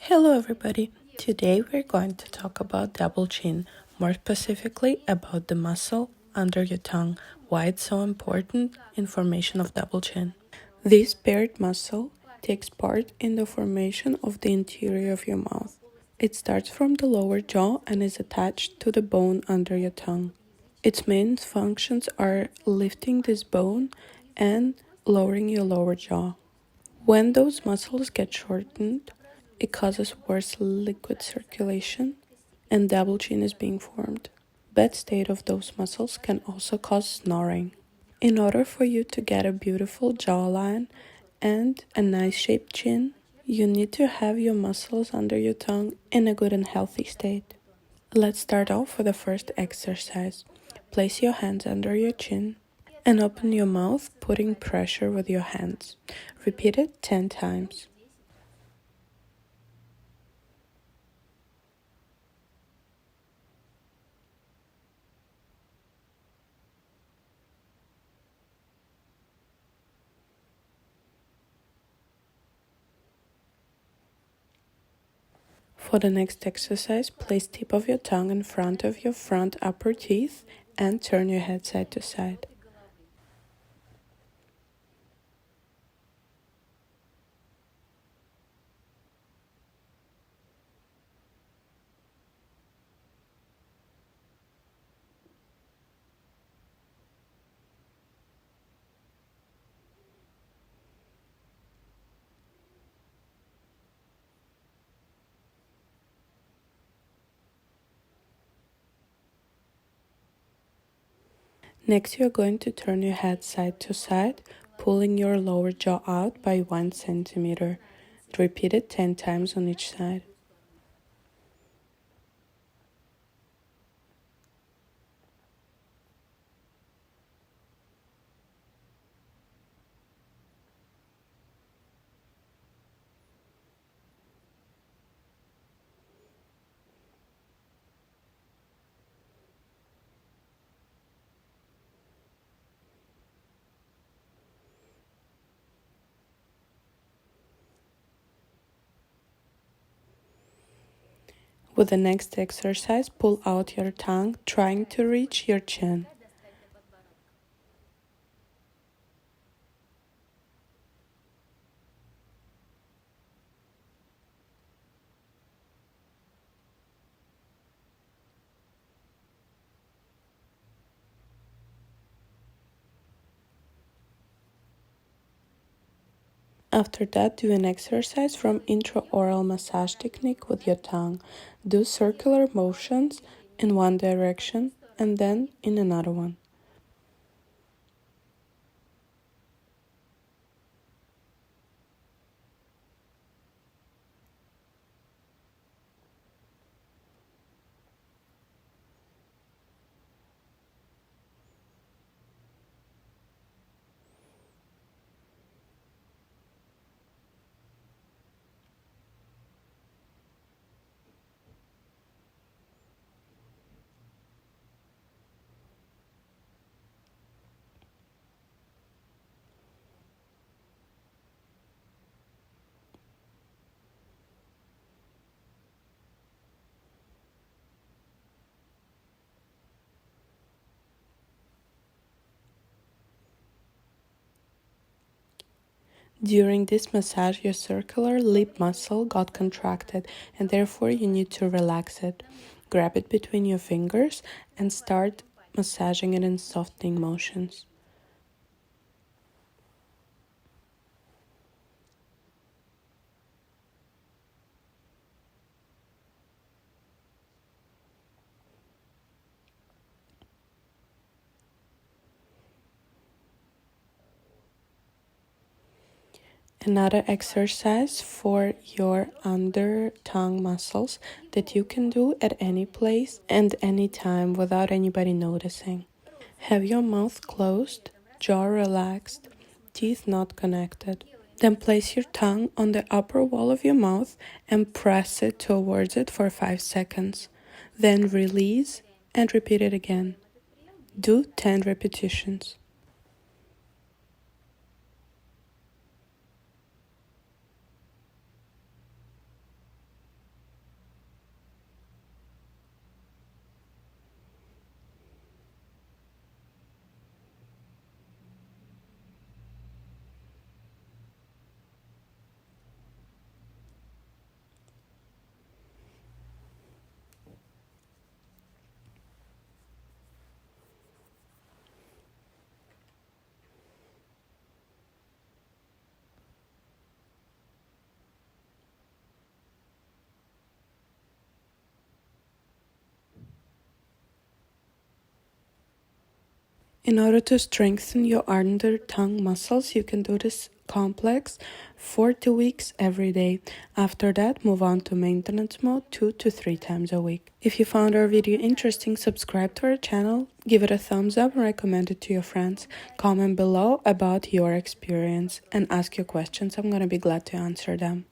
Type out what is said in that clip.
Hello everybody! Today we're going to talk about double chin, more specifically about the muscle under your tongue, why it's so important in formation of double chin. This paired muscle takes part in the formation of the interior of your mouth. It starts from the lower jaw and is attached to the bone under your tongue. Its main functions are lifting this bone and lowering your lower jaw. When those muscles get shortened, it causes worse liquid circulation and double chin is being formed. Bad state of those muscles can also cause snoring. In order for you to get a beautiful jawline and a nice shaped chin, you need to have your muscles under your tongue in a good and healthy state. Let's start off with the first exercise. Place your hands under your chin and open your mouth, putting pressure with your hands. Repeat it 10 times. For the next exercise, place tip of your tongue in front of your front upper teeth and turn your head side to side. Next, you're going to turn your head side to side, pulling your lower jaw out by 1 centimeter. Repeat it 10 times on each side. With the next exercise, pull out your tongue, trying to reach your chin. After that, do an exercise from intraoral massage technique with your tongue. Do circular motions in one direction and then in another one. During this massage, your circular lip muscle got contracted and therefore you need to relax it. Grab it between your fingers and start massaging it in softening motions. Another exercise for your under tongue muscles that you can do at any place and any time without anybody noticing. Have your mouth closed, jaw relaxed, teeth not connected. Then place your tongue on the upper wall of your mouth and press it towards it for 5 seconds. Then release and repeat it again. Do 10 repetitions. In order to strengthen your under tongue muscles, you can do this complex for 2 weeks every day. After that, move on to maintenance mode 2 to 3 times a week. If you found our video interesting, subscribe to our channel, give it a thumbs up and recommend it to your friends. Comment below about your experience and ask your questions. I'm gonna be glad to answer them.